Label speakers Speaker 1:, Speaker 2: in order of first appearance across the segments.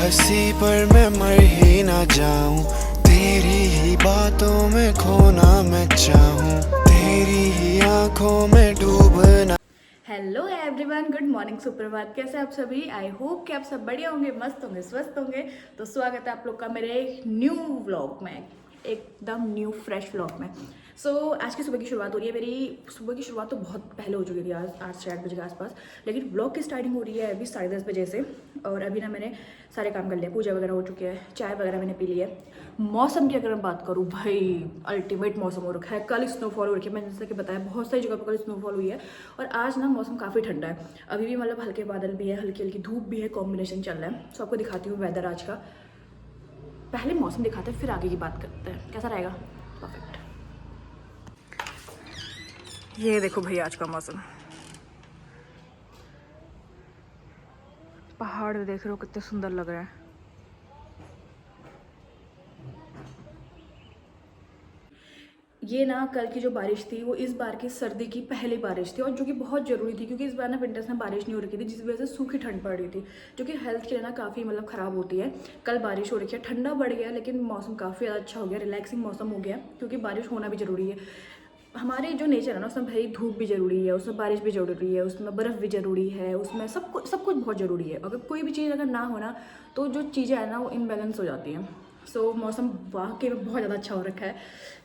Speaker 1: हंसी पर मैं मर ही ना जाऊं, तेरी ही बातों में खोना मैं चाहूं, तेरी ही आंखों में डूबना।
Speaker 2: हेलो एवरीवन, गुड मॉर्निंग, सुप्रभात। कैसे आप सभी? आई होप कि आप सब बढ़िया होंगे, मस्त होंगे, स्वस्थ होंगे। तो स्वागत है आप लोग का मेरे न्यू व्लॉग में, एकदम न्यू फ्रेश व्लॉग में। आज की सुबह की शुरुआत हो रही है। मेरी सुबह की शुरुआत तो बहुत पहले हो चुकी थी, आज 8 बजे के आसपास, लेकिन व्लॉग की स्टार्टिंग हो रही है अभी 10:30 बजे से। और अभी ना मैंने सारे काम कर लिया, पूजा वगैरह हो चुकी है, चाय वगैरह मैंने पी ली है। मौसम की अगर मैं बात करूँ, भाई अल्टीमेट मौसम हो रखा है। कल स्नोफॉल हो रखी है, मैंने जैसे कि बताया बहुत सारी जगह पर कल स्नोफॉल हुई है। और आज ना मौसम काफ़ी ठंडा है, अभी भी मतलब हल्के बादल भी है, हल्की हल्की धूप भी है, कॉम्बिनेशन चल रहा है। आपको दिखाती हूँ वेदर आज का। पहले मौसम दिखाते हैं, फिर आगे की बात करते हैं, कैसा रहेगा। परफेक्ट। ये देखो भैया आज का मौसम, पहाड़ देख रहे हो कितने सुंदर लग रहे हैं। ये ना कल की जो बारिश थी वो इस बार की सर्दी की पहली बारिश थी, और जो कि बहुत ज़रूरी थी, क्योंकि इस बार ना विंटर्स में बारिश नहीं हो रही थी, जिस वजह से सूखी ठंड पड़ रही थी, जो कि हेल्थ के लिए ना काफ़ी मतलब ख़राब होती है। कल बारिश हो रही है, ठंडा बढ़ गया, लेकिन मौसम काफ़ी ज़्यादा अच्छा हो गया, रिलैक्सिंग मौसम हो गया, क्योंकि बारिश होना भी ज़रूरी है। हमारे जो नेचर है ना, उसमें भाई धूप भी ज़रूरी है, उसमें बारिश भी ज़रूरी है, उसमें बर्फ़ भी ज़रूरी है, उसमें सब कुछ बहुत ज़रूरी है। अगर कोई भी चीज़ अगर ना हो ना, तो जो चीज़ें हैं ना वो इम्बैलेंस हो जाती हैं। मौसम वाकई में बहुत ज़्यादा अच्छा हो रखा है।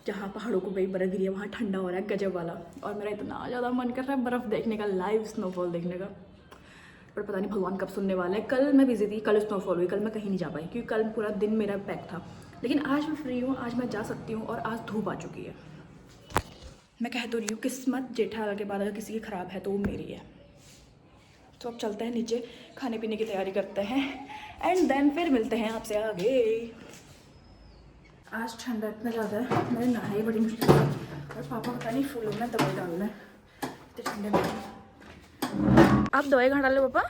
Speaker 2: जहाँ पहाड़ों को भाई बर्फ़ गिरी है, वहाँ ठंडा हो रहा है गजब वाला। और मेरा इतना ज़्यादा मन कर रहा है बर्फ़ देखने का, लाइव स्नोफॉल देखने का, पर पता नहीं भगवान कब सुनने वाला है। कल मैं बिजी थी, कल स्नोफॉल हुई, कल मैं कहीं नहीं जा पाई, क्योंकि कल पूरा दिन मेरा पैक था। लेकिन आज मैं फ्री हूँ, आज मैं जा सकती हूँ, और आज धूप आ चुकी है। मैं कह तो रही हूँ, किस्मत जेठा के बाद अगर किसी की ख़राब है तो वो मेरी है। तो अब चलते हैं नीचे, खाने पीने की तैयारी करते हैं, एंड देन फिर मिलते हैं आपसे आगे। आज ठंडा इतना ज़्यादा है, मैंने नहाना ही बड़ी मुश्किल है, और पापा पता नहीं फूलों में दवाई डालना है तो ठंडे में। आप दवाई कहाँ डाले पापा?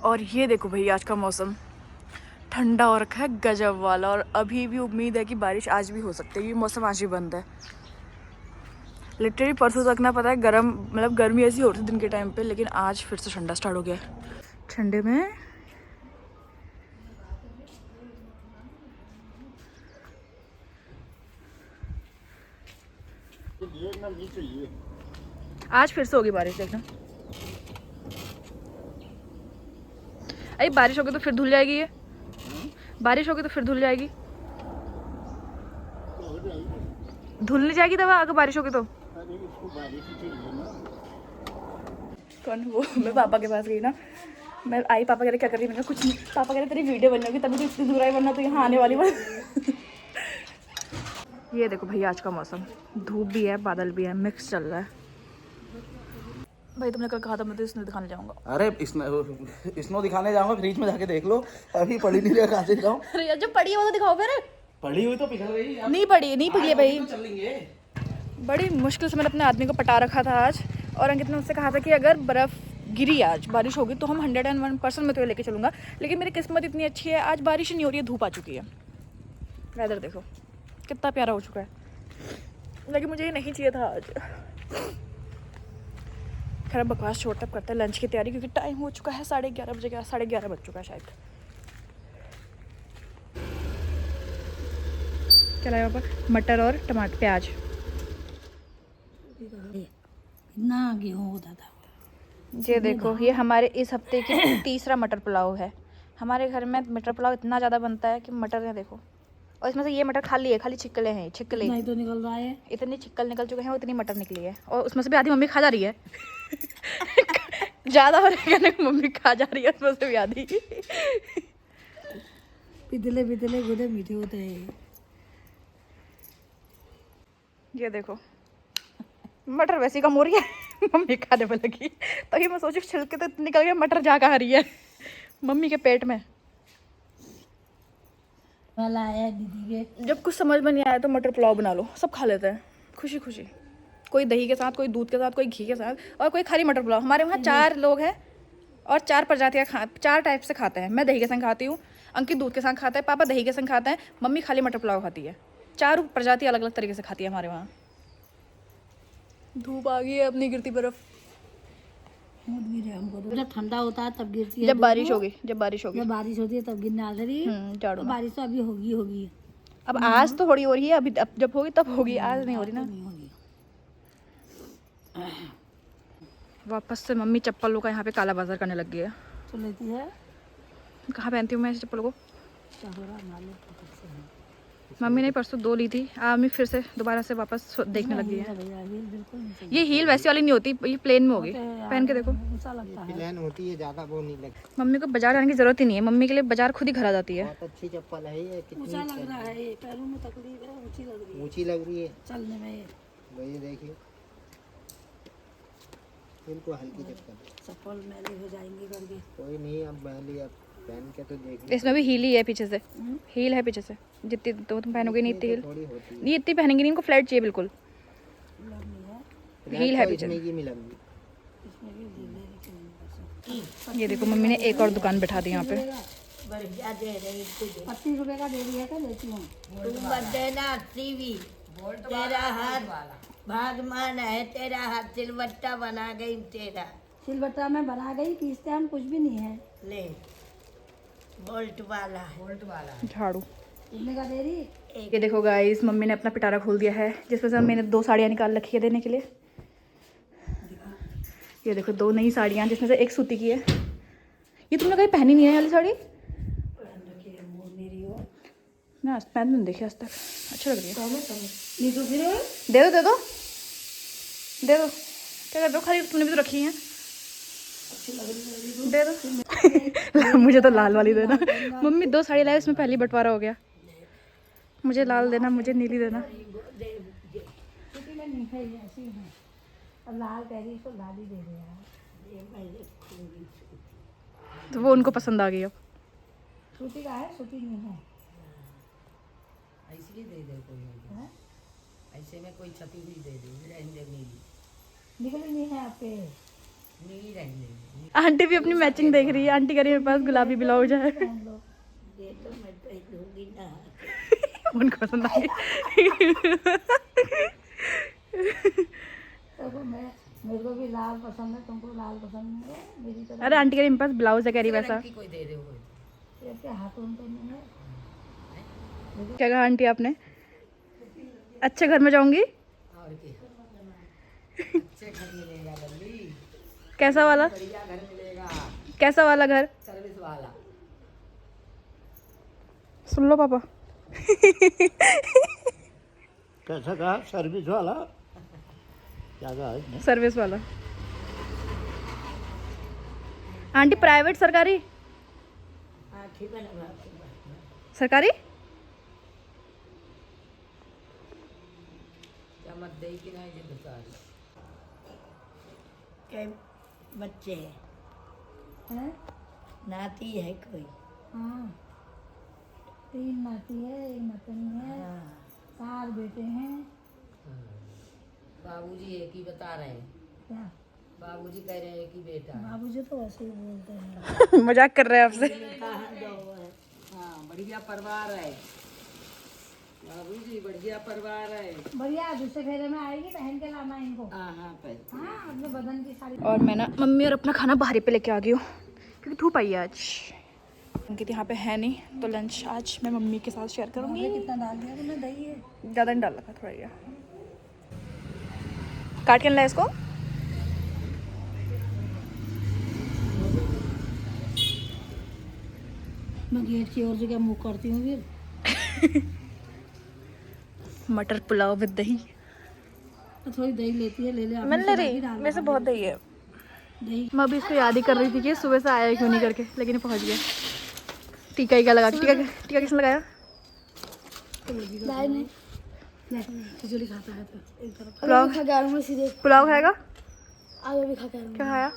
Speaker 2: और ये देखो भैया आज का मौसम ठंडा हो रखा है गजब वाला, और अभी भी उम्मीद है कि बारिश आज भी हो सकती है, ये मौसम आज भी बंद है। लिटरली परसों तक ना पता है गर्म, मतलब गर्मी ऐसी हो रही थी दिन के टाइम पे, लेकिन आज फिर से ठंडा स्टार्ट हो गया है। ठंडे में आज फिर से होगी बारिश, देखना। अरे बारिश होगी तो फिर धुल जाएगी ये, बारिश होगी तो फिर धुल जाएगी। धुल नहीं जाएगी दवा अगर बारिश होगी तो? कौन वो? मैं पापा के पास गई ना, मैं आई, पापा कह रहे क्या कर रही है, मैंने कुछ नहीं। पापा कह रहे तेरी वीडियो बनने होगी तभी तो इतनी दूर आई, वरना तो यहाँ आने वाली बात। ये देखो भैया आज का मौसम, धूप भी है, बादल भी है, मिक्स चल रहा है। भाई तुमने कल कहा था मैं तो स्नो दिखाने जाऊंगा।
Speaker 3: अरे स्नो दिखाने जाऊंगा, फ्रिज में जाके देख लो, अभी पड़ी नहीं रहा, कहाँ से दिखाऊं?
Speaker 2: अरे यार जो पड़ी है वो तो दिखाओ फिर।
Speaker 3: पड़ी हुई तो पिघल गई।
Speaker 2: नहीं पड़ी, नहीं पिघली भाई।
Speaker 3: तो चल लेंगे।
Speaker 2: बड़ी मुश्किल से मैंने अपने आदमी को पटा रखा था आज, और अंकित ने उससे कहा था कि अगर बर्फ़ गिरी, आज बारिश होगी तो हम 101% में तो लेके चलूँगा। लेकिन मेरी किस्मत इतनी अच्छी है, आज बारिश ही नहीं हो रही है, धूप आ चुकी है। वेदर देखो कितना प्यारा हो चुका है, लेकिन मुझे ये नहीं चाहिए था आज। खैर बकवास छोड़, तब करते हैं लंच की तैयारी, क्योंकि टाइम हो चुका है 11:30 बजे का, 11:30 बज चुका है शायद। क्या लाया पापा? मटर और टमाटर, प्याज।
Speaker 4: ना गेहूँ होता था।
Speaker 2: ये देखो, ये हमारे इस हफ्ते की तीसरा मटर पुलाव है। हमारे घर में मटर पुलाव इतना ज़्यादा बनता है कि मटर है देखो, और इसमें से ये मटर खाली है, खाली छिकले हैं, छिकले
Speaker 4: नहीं तो निकल रहा है।
Speaker 2: इतनी छिक्कल निकल चुके हैं, और इतनी मटर निकली है, और उसमें से भी आधी मम्मी खा जा रही है। ज़्यादा हो रहा है, मम्मी खा जा रही है उसमें से भी आधी।
Speaker 4: पितले पितले गुदे मीठे होते हैं।
Speaker 2: ये देखो मटर वैसी कम हो रही है, मम्मी खाने में लगी, तभी मैं सोची छिलके तो निकल गया, मटर जा कहाँ रही है मम्मी के पेट में।
Speaker 4: वाला आया दीदी के।
Speaker 2: जब कुछ समझ में नहीं आया तो मटर पुलाव बना लो, सब खा लेते हैं खुशी खुशी, कोई दही के साथ, कोई दूध के साथ, कोई घी के साथ, और कोई खाली मटर पुलाव। हमारे वहाँ 4 लोग हैं और 4 प्रजातियाँ 4 टाइप से खाते हैं। मैं दही के संग खाती हूँ, अंकित दूध के संग खाता है, पापा दही के संग खाता है, मम्मी खाली मटर पुलाव खाती है। 4 प्रजाति अलग अलग तरीके से खाती है हमारे वहाँ। धूप आ गई है, अब नहीं गिरती बर्फ़।
Speaker 4: मूड भी रहे हमको तो। जब ठंडा होता है तब गिरती है,
Speaker 2: जब बारिश होगी, जब बारिश होगी,
Speaker 4: जब बारिश होती है तब गिरने आ रही है।
Speaker 2: झाड़ू में।
Speaker 4: बारिश तो अभी होगी
Speaker 2: अब आज तो थोड़ी हो रही है, अभी अब जब होगी तब होगी, आज नहीं हो रही ना।
Speaker 4: नहीं होगी।
Speaker 2: वापस से मम्मी चप्पलों का यहाँ पे काला बाजार करने लग गई है।
Speaker 4: तो लेती है
Speaker 2: कहाँ पहनती हूँ मैं इस चप्पलों को?
Speaker 4: क्या हो रहा है मालूम पता से है।
Speaker 2: मम्मी ने परसों 2 ली थी, मम्मी फिर से दोबारा से वापस देखने लगी है।
Speaker 4: भैया हील बिल्कुल नहीं चाहिए।
Speaker 2: ये हील वैसी वाली नहीं होती, ये प्लेन में होगी, पहन के देखो।
Speaker 4: ऊंचा लगता है।
Speaker 3: प्लेन होती है, ज्यादा वो नहीं लगती।
Speaker 2: मम्मी को बाजार जाने की जरूरत ही नहीं है, मम्मी के लिए बाजार खुद ही घर आ जाती है।
Speaker 3: बहुत अच्छी चप्पल है ये,
Speaker 4: ऊंचा लग रहा है, ये पैरों में तकलीफ है, ऊंची लग रही है
Speaker 3: ऊंची लग रही है।
Speaker 4: चलने में।
Speaker 3: वही देखिए, बिल्कुल हल्की
Speaker 4: चप्पल मैली हो जाएंगी करके।
Speaker 3: कोई नहीं, अब मैली अब पहन के तो देखिए।
Speaker 2: इसमें भी हील ही है पीछे से, हील है पीछे से, जितनी तो तुम पहनोगे नहीं इतनी हील,
Speaker 3: थोड़ी होती है।
Speaker 2: ये इतनी पहनेंगे नहीं, इनको फ्लैट चाहिए बिल्कुल। हील है पीछे।
Speaker 3: इसमें ये मिलेंगी।
Speaker 2: ये देखो मम्मी ने एक और दुकान बैठा दी यहाँ पे।
Speaker 4: 25 रुपए का दे दिया, लेती हूँ।
Speaker 5: तुम मत देना टीवी, तेरा हाथ भागमान है, तेरा हाथ सिलवट्टा बना गई तेरा।
Speaker 4: सिलबट्टा में बना गई, पीसते हम कुछ भी नहीं है।
Speaker 5: ले बोल्ट वाला है।
Speaker 2: झाड़ू।
Speaker 4: कितने का दे रही?
Speaker 2: ये देखो गाइस, मम्मी ने अपना पिटारा खोल दिया है, जिसमें से मैंने 2 साड़ियाँ निकाल रखी है देने के लिए। ये देखो 2 नई साड़ियाँ, जिसमें से एक सूती की है। ये तुमने कहीं पहनी नहीं है ये वाली साड़ी? मैं आज पहन नहीं देखी आज तक, अच्छी लग रही है।
Speaker 4: नहीं तो फिर
Speaker 2: दे दो दे दो दे दो, क्या कर रहे हो? खाली तुमने भी तो रखी है, दे दो। मुझे तो लाल वाली देना। मम्मी 2 साड़ी लाई, उसमें पहली बंटवारा हो गया। मुझे लाल देना, मुझे नीली देना।
Speaker 4: छुट्टी में नहीं है, ऐसी है। अब लाल कह रही तो लाल ही दे दे यार।
Speaker 2: तो वो उनको पसंद आ गई अब।
Speaker 4: सूती का है, सूती नहीं है।
Speaker 5: ऐसे दे दे कोई, ऐसे में कोई छपी हुई दे दे, रहने नीली,
Speaker 4: निकली नहीं है आपके।
Speaker 5: नीली रहने।
Speaker 2: आंटी भी अपनी मैचिंग देख रही है। आंटी कह रही है मेरे पास गुलाबी ब्लाउज है।
Speaker 5: दे तो मैं पहनूंगी ना।
Speaker 2: उनको पसंद आ गई।
Speaker 4: देखो मेरे को भी लाल पसंद है, तुमको लाल पसंद नहीं है, मेरी तरह।
Speaker 2: अरे आंटी कह रही मेरे पास ब्लाउज है, कह रही वैसा।
Speaker 5: कोई दे दे कोई।
Speaker 4: ये क्या हाथों में तो नहीं है।
Speaker 2: क्या कहा आंटी आपने? अच्छे घर में जाऊंगी।
Speaker 5: और क्या, अच्छे घर मिलेगा लल्ली,
Speaker 2: कैसा वाला?
Speaker 5: बढ़िया घर मिलेगा,
Speaker 2: कैसा वाला घर?
Speaker 5: सर्विस वाला।
Speaker 2: सुन लो पापा।
Speaker 3: कैसा कहा? सर्विस वाला? क्या कहा इसने?
Speaker 2: सर्विस वाला। आंटी प्राइवेट सरकारी?
Speaker 5: हाँ ठीक है ना,
Speaker 2: सरकारी?
Speaker 5: क्या मत दे कि नहीं दे बेचारी के बच्चे हैं,
Speaker 4: हैं?
Speaker 5: नाती है कोई।
Speaker 4: हाँ 3 नाती है, 1 नतनी है, 4 बेटे हैं।
Speaker 5: बाबूजी एक ही बता रहे हैं,
Speaker 4: क्या
Speaker 5: बाबूजी कह रहे हैं कि बेटा है।
Speaker 4: बाबूजी तो वैसे ही बोलते हैं।
Speaker 2: मजाक कर रहे हैं आपसे।
Speaker 5: हाँ बढ़िया परिवार है बाबूजी, बढ़िया परिवार है।
Speaker 4: बढ़िया, दूसरे फेरे में आएगी, पहन के लाना इनको।
Speaker 5: हाँ हाँ पे
Speaker 4: हाँ अपने बदन की साड़ी।
Speaker 2: और मैं ना मम्मी और अपना खाना बाहर पे लेके आ गई हूँ, क्योंकि धूप आई है आज। उनकी यहाँ पे है नहीं, तो लंच आज मैं मम्मी के साथ शेयर करूँगी।
Speaker 4: कितना डाल दिया तुमने दही है?
Speaker 2: ज़्यादा नहीं डाला था, थोड़ा ही। काट के ला इसको।
Speaker 4: मैं गेट की ओर से क्या मुँह करती हूँ फिर?
Speaker 2: मटर पुलाव विद दही।
Speaker 4: तो थोड़ी दही लेती है, ले ले।
Speaker 2: मिल ले रही, वैसे बहुत दही है।
Speaker 4: दही
Speaker 2: मैं अभी इसको याद ही कर रही थी कि सुबह से आया क्यों नहीं करके, लेकिन ये पहुंच गया। टीका ही का लगा, टीका किसने लगाया?
Speaker 4: लाए नहीं, खिचड़ी खाता है तो एक तरफ।
Speaker 2: पुलाव पुलाव खाएगा?
Speaker 4: आगे भी खा के
Speaker 2: क्या खाया?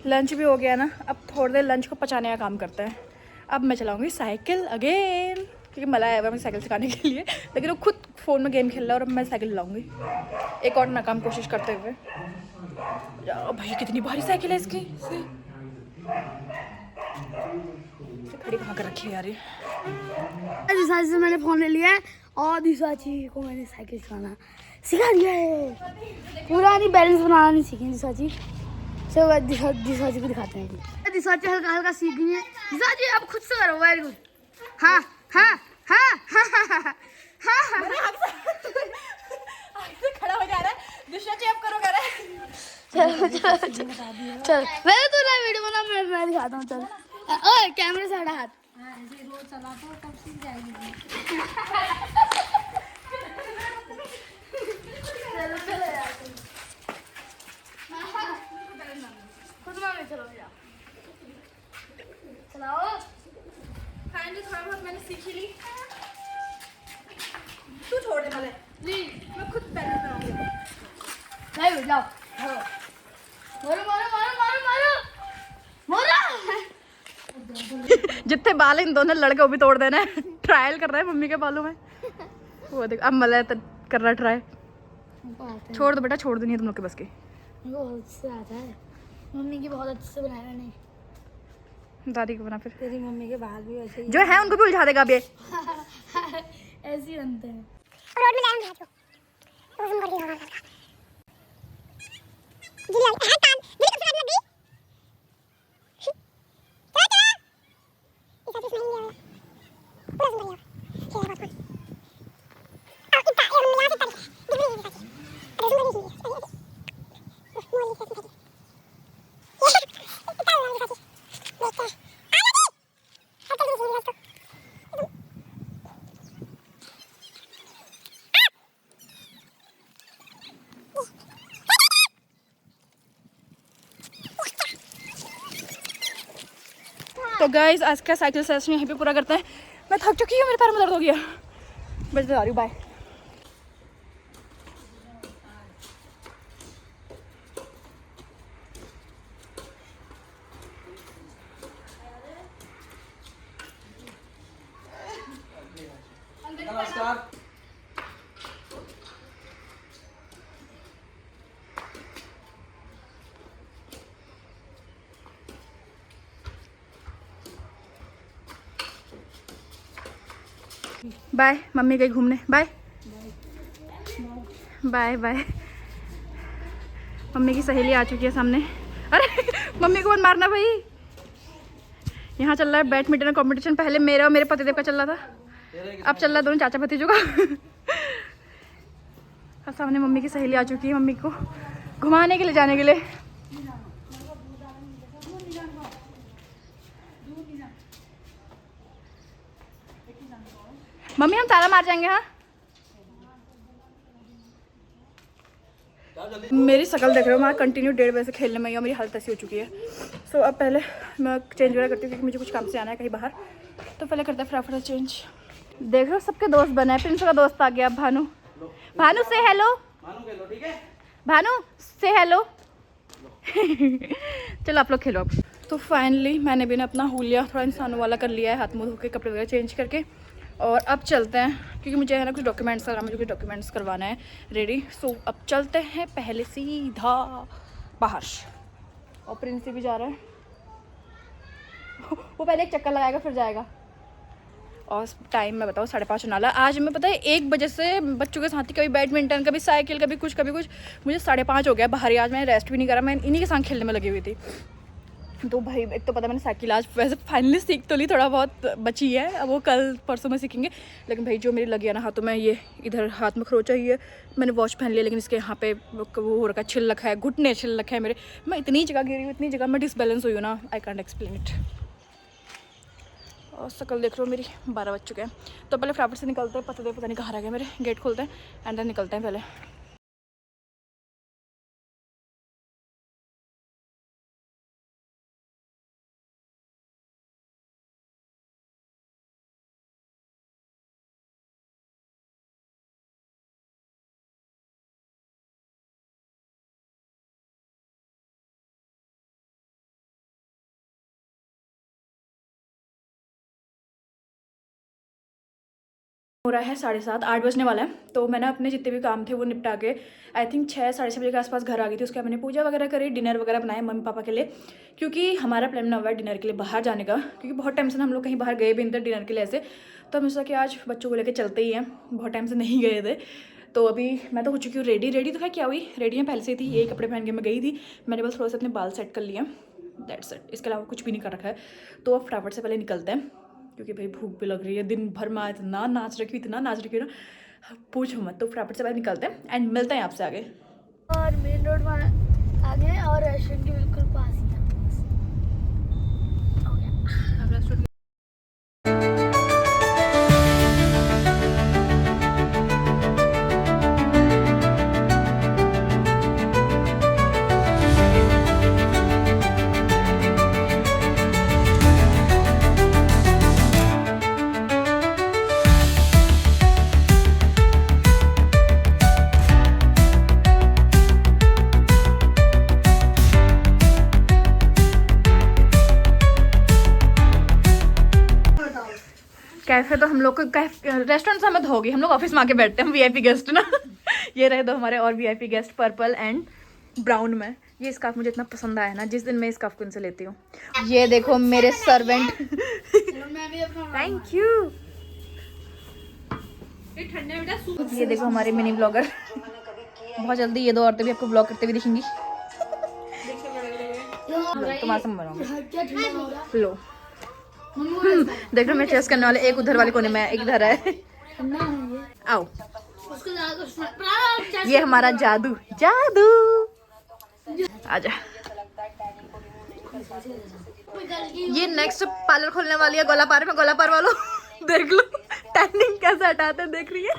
Speaker 2: लंच भी हो गया ना, अब थोड़ी देर लंच को पचाने का काम करते हैं। अब मैं चलाऊंगी साइकिल अगेन, क्योंकि मला आया हुआ मैं साइकिल सिखाने के लिए, लेकिन वो खुद फ़ोन में गेम खेल रहा है और अब मैं साइकिल चलाऊंगी एक और नाकाम कोशिश करते हुए। भाई कितनी भारी साइकिल है इसकी। खड़ी कहाँ कर रखी है यार ये?
Speaker 6: दिशा से मैंने फ़ोन ले लिया है और दिशा जी को मैंने साइकिल चलाना सिखा दिया है। पूरा नहीं, बैलेंस बनाना नहीं सीखी दिशा जी। चलो दिशा जी को दिखाते हैं। दिशा जी हल्का हल्का सीख गई है। दिशा जी आप खुद से करो, वेरी गुड। हाँ हाँ हाँ हाँ हाँ हाँ हाँ हाँ
Speaker 2: खड़ा हो जा रहा है। दिशा जी आप करो, कह रहा है।
Speaker 6: चल वैसे तो ना वीडियो बना, मैं दिखाता हूँ। चल ओए कैमरे से हटा हाथ।
Speaker 4: हाँ ऐसे रोज चला तो कब सीख जाएगी।
Speaker 6: चलो चलो यार खुद मांगे। चलो यार चलाओ।
Speaker 2: फाइनली थोड़ा बहुत मैंने सीख ही ली। तू छोड़ दे पहले, प्लीज मैं खुद पहले बनाऊंगी।
Speaker 6: नहीं जाओ मारो मारो मारो मारो मारो मारो।
Speaker 2: जितने बाल इन दोनों लड़के वो भी तोड़ देना है। ट्रायल कर रहा है मम्मी के बालों में। वो देख अब मलय कर रहा है ट्राई। छोड़ दो बेटा, छोड़ दो, नहीं है तुम लोग के बस की।
Speaker 6: मेरे को बहुत अच्छे आता है। मम्मी की बहुत अच्छे से बनाया मैंने।
Speaker 2: दादी को बना फिर।
Speaker 4: तेरी मम्मी के बाल भी वैसे ही
Speaker 2: जो है उनको भी उलझा देगा अब ये।
Speaker 6: ऐसे ही बनते हैं।
Speaker 7: रोड में जाऊंगा तो रोज में करके होगा जी हां काम जी को सुना लगी चलो चलो इसे तो नहीं है पूरा सुन लिया चलो बात अब इतना ये हम यहां से तक डिग्री नहीं सकते अरे सुन लीजिए मोली से सकते इतना नहीं सकते देखते हैं आ गई अब तक नहीं सकते
Speaker 2: तो गाइज आज का साइकिल सेशन यहीं पे पूरा करते हैं। मैं थक चुकी हूँ, मेरे पैर में दर्द हो गया। बस जा रही हूँ, बाय।
Speaker 3: नमस्कार।
Speaker 2: बाय, मम्मी गई घूमने। Bye bye bye. मम्मी की सहेली आ चुकी है सामने। अरे मम्मी को मत मारना भाई। यहाँ चल रहा है बैडमिंटन कंपटीशन। पहले मेरा और मेरे पतिदेव का चल रहा था, अब चल रहा है दोनों चाचा भतीजों का। और सामने मम्मी की सहेली आ चुकी है मम्मी को घुमाने के लिए, जाने के लिए। मम्मी हम ताला मार जाएंगे। हाँ मेरी शक्ल देख रहे हो, मैं कंटिन्यू 1:30 बजे से खेलने में ही और मेरी हालत ऐसी हो चुकी है। सो अब पहले मैं चेंज वगैरह करती हूँ क्योंकि मुझे कुछ काम से आना है कहीं बाहर। तो पहले करते हैं फटाफट चेंज। देख रहे हो सबके दोस्त बने हैं। प्रिंस का दोस्त आ गया भानु। भानु से हेलो।
Speaker 3: ठीक है
Speaker 2: भानु से हेलो। चलो आप लोग खेलो अब। तो फाइनली मैंने भी ना अपना हुलिया थोड़ा इंसानों वाला कर लिया है, हाथ मुँह धो के कपड़े वगैरह चेंज करके। और अब चलते हैं क्योंकि मुझे है ना कुछ डॉक्यूमेंट्स करना, मुझे कुछ डॉक्यूमेंट्स करवाना है रेडी। सो अब चलते हैं पहले सीधा बाहर। और प्रिंसी भी जा रहा है। वो पहले एक चक्कर लगाएगा फिर जाएगा। और टाइम मैं बताऊँ 5:30 होने वाला। आज मैं पता है 1 बजे से बच्चों के साथ ही कभी बैडमिंटन, कभी साइकिल, कभी कुछ कभी कुछ। मुझे 5:30 हो गया बाहर ही। आज मैंने रेस्ट भी नहीं करा, मैं इन्हीं के साथ खेलने में लगी हुई थी। तो भाई एक तो पता मैंने साइकिल आज वैसे फाइनली सीख तो ली, थोड़ा बहुत बची है, अब वो कल परसों में सीखेंगे। लेकिन भाई जो मेरी लगी है ना हाथों में, ये इधर हाथ में खरोचा ही है। मैंने वॉच पहन लिया लेकिन इसके यहाँ पे वो हो रखा है, छिल रखा है, घुटने छिल रखे हैं मेरे। मैं इतनी जगह गिरी हूँ, इतनी जगह मैं डिसबैलेंस हुई हूँ ना, आई कैंट एक्सप्लेन इट। और शक्ल देख रहे हो मेरी, 12 बज चुके हैं। तो पहले फटाफट से निकलते हैं, पता नहीं कहाँ रह गए मेरे। गेट खोलते हैं एंड देन निकलते हैं पहले। हो रहा है 7:30, 8 बजने वाला है। तो मैंने अपने जितने भी काम थे वो निपटा के आई थिंक 6, 6:30 बजे के आसपास घर आ गई थी। उसके बाद मैंने पूजा वगैरह करी, डिनर वगैरह बनाया मम्मी पापा के लिए, क्योंकि हमारा प्लान बना हुआ है डिनर के लिए बाहर जाने का। क्योंकि बहुत टाइम से हम लोग कहीं बाहर गए भी नहीं थे डिनर के लिए ऐसे। तो हमने सोचा कि आज बच्चों को लेकर चलते ही हैं, बहुत टाइम से नहीं गए थे। तो अभी मैं तो हो चुकी हूँ रेडी। रेडी तो है क्या हुई, रेडी में पहले से ही थी, यही कपड़े पहन के मैं गई थी। मैंने बस थोड़ा सा अपने बाल सेट कर लिया, दैट्स इट। इसके अलावा कुछ भी नहीं कर रखा है। तो अब फटाफट से पहले निकलते हैं, क्योंकि भाई भूख भी लग रही है। दिन भर में इतना नाच रखी हूँ ना, पूछो मत। तो फटाफट से पहले निकलते हैं एंड मिलते हैं आपसे आगे।
Speaker 6: और मेन रोड में आ गए और रेस्टोरेंट के बिल्कुल पास ही है। हो गया अब रेस्टोरेंट। कैफ़े तो हम लोग को रेस्टोरेंट से हमें होगी, हम लोग ऑफिस में आके बैठते हैं, हम वीआईपी गेस्ट ना। ये रहे दो हमारे और VIP guest, purple and brown में। ये स्कार्फ मुझे इतना पसंद आया ना, जिस दिन मैं स्कार्फ उनसे लेती हूँ। ये देखो मेरे सर्वेंट, थैंक यू। ये देखो हमारे मिनी ब्लॉगर। बहुत जल्दी ये दो औरतें भी आपको ब्लॉग करते हुए दिखेंगी। तुम्हारे से बनाऊंगी लो। देख रहे मैं चेस करने वाले, एक उधर वाले कोने में, एक इधर है। आओ, ये हमारा जादू जादू। आजा। ये नेक्स्ट पार्लर खोलने वाली है गोलापार में। गोलापार वालों देख लो टैनिंग कैसे हटाते हैं, देख रही है।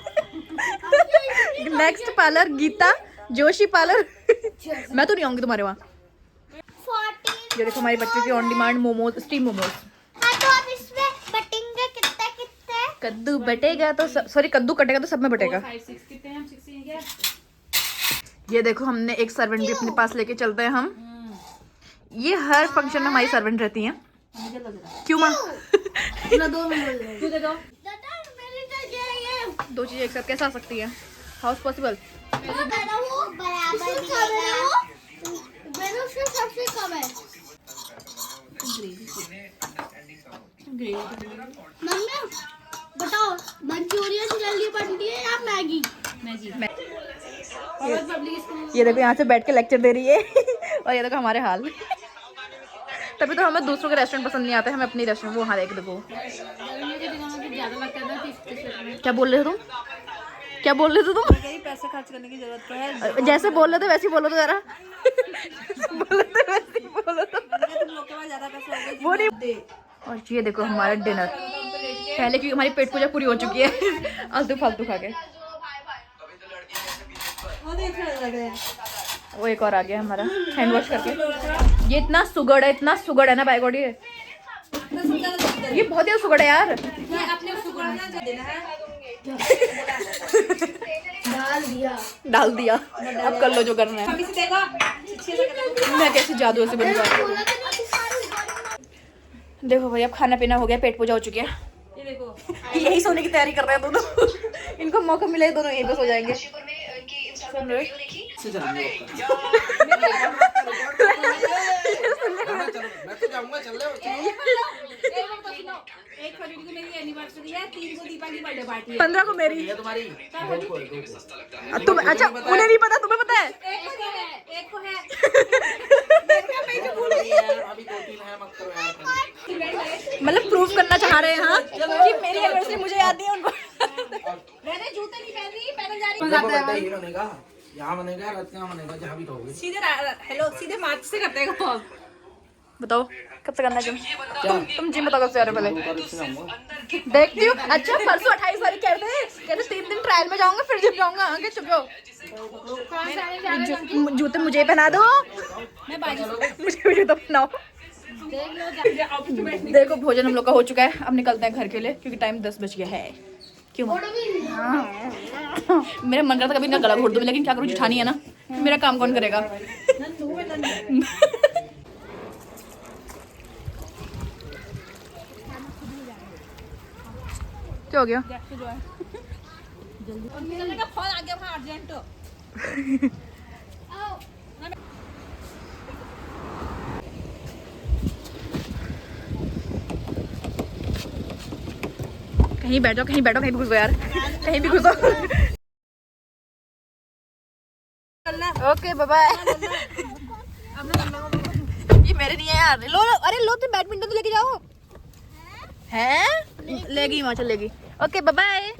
Speaker 6: Next parlour Geeta Joshi parlour. मैं तो नहीं आऊंगी तुम्हारे वहाँ। ये देखो हमारी बच्चों की on demand momos, steam momos.
Speaker 7: तो अब इसमें बटेंगे कितने
Speaker 2: कद्दू बटेगा तो सॉरी कद्दू कटेगा तो सब में बटेगा। ये देखो हमने एक सर्वेंट भी अपने पास लेके चलते हैं हम। ये हर फंक्शन में हमारी सर्वेंट रहती हैं। क्यों माँ? दो चीजें एक साथ कैसे आ सकती है? How is possible?
Speaker 6: बताओ मंचूरियन जल्दी बनती है या मैगी?
Speaker 2: ये देखो यहाँ से बैठ के लेक्चर दे रही है। और ये देखो हमारे हाल। तभी तो हमें दूसरों के रेस्टोरेंट पसंद नहीं आते, हमें अपनी रेस्टोरेंट। वो हाँ देख देखो क्या बोल रहे हो तुम? क्या बोल रहे थे तुम?
Speaker 5: पैसे खर्च करने की जरूरत है।
Speaker 2: जैसे बोल रहे थे वैसे ही बोलो तो जरा। बोलो तो वैसे ही बोलो तो।
Speaker 5: तुम लोग के पास ज्यादा पैसे होंगे
Speaker 2: वो नहीं। और ये देखो हमारा डिनर पहले, क्योंकि हमारी पेट पूजा पूरी हो चुकी है आलतू फालतू खा के। वो एक और आ गया हमारा हैंड वॉश करके। ये इतना सुगड़ है, इतना सुगड़ है ना बाय गॉड। ये बहुत ही सुगड़ है यार। डाल दिया अब कर लो जो करना है। मैं कैसे जादू ऐसे बन जाती हूँ। देखो भाई अब खाना पीना हो गया, पेट पूजा हो चुकी है। ये देखो यही सोने की तैयारी कर रहे हैं दोनों। इनको मौका मिले दोनों यहीं पे सो जाएंगे। सुन रहे
Speaker 5: एक फरवरी को मेरी एनिवर्सरी है, 3 को दीपा की बर्थडे पार्टी है,
Speaker 2: 15 को मेरी। तुम अच्छा उन्हें नहीं पता, तुम्हें पता है?
Speaker 5: एक को है।
Speaker 2: मतलब प्रूफ करना चाह रहे हैं हाँ कि मेरी एनिवर्सरी मुझे याद नहीं है उनको।
Speaker 5: मैंने जूते नहीं पहन रही, पहन जा रही।
Speaker 3: यहाँ बनेगा, रात यहाँ बनेगा, जहाँ भी कहोगे।
Speaker 5: सीधे हेलो सीधे मार्च से करते हैं को।
Speaker 2: बताओ कब से करना है तुम जिम बताओ कब से आ रहे हो पहले। देखती हूँ। अच्छा परसों 28 तारीख कहते 3 दिन ट्रायल में जाऊंगा फिर जिम जाऊंगा। आगे चुप जाओ। जूते मुझे पहना दो, मुझे जूता पहनाओ। देखो भोजन हम लोग का हो चुका है, अब निकलते हैं घर के लिए क्योंकि टाइम 10 बज गया है। क्यों मेरा मन करता कभी इनका गला घोट दूं, लेकिन क्या करूँ जुठानी है ना, मेरा काम कौन करेगा। क्या हो गया?
Speaker 5: फोन आ गया वहाँ अर्जेंट।
Speaker 2: कहीं बैठो, कहीं बैठो, कहीं भी घुसो यार, कहीं भी घुसो।
Speaker 6: Okay bye bye. ये मेरे नहीं है यार। लो लो, अरे लो, तुम बैडमिंटन तो लेके जाओ। हैं लेगी वहाँ चलेगी। Okay bye bye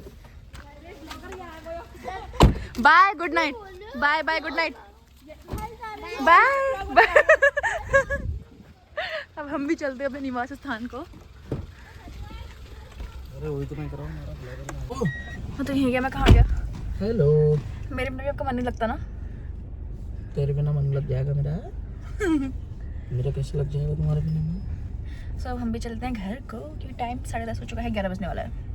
Speaker 6: bye, good night bye bye, good night bye bye. अब हम भी चलते हैं अपने निवास स्थान को।
Speaker 3: अरे वही तो मैं कर रहा हूँ।
Speaker 6: तो यही गया, मैं कहाँ गया?
Speaker 3: हेलो।
Speaker 6: मेरे बिना भी आपका मन नहीं लगता ना?
Speaker 3: तेरे बिना मन लग जाएगा मेरा। मेरा कैसे लग जाएगा तुम्हारे बिना मन?
Speaker 6: सो हम भी चलते हैं घर को क्योंकि टाइम 10:30 हो चुका है, 11 बजने वाला है।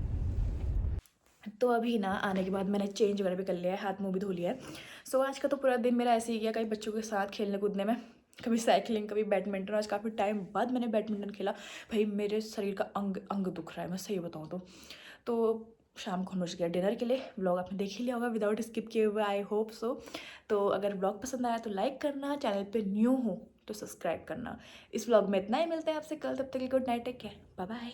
Speaker 6: तो अभी ना आने के बाद मैंने चेंज वगैरह भी कर लिया है, हाथ मुंह भी धो लिया है। सो आज का तो पूरा दिन मेरा ऐसे ही गया, कई बच्चों के साथ खेलने कूदने में, कभी साइकिलिंग, कभी बैडमिंटन। आज काफ़ी टाइम बाद मैंने बैडमिंटन खेला। भाई मेरे शरीर का अंग अंग दुख रहा है, मैं सही बताऊँ तो शाम को पहुँच गया डिनर के लिए। व्लॉग आपने देख ही लिया होगा विदाउट स्किप किए हुए, आई होप सो। तो अगर व्लॉग पसंद आया तो लाइक करना, चैनल पे न्यू हो तो सब्सक्राइब करना। इस व्लॉग में इतना ही, मिलते हैं आपसे कल, तब तक के good night, take care, bye bye.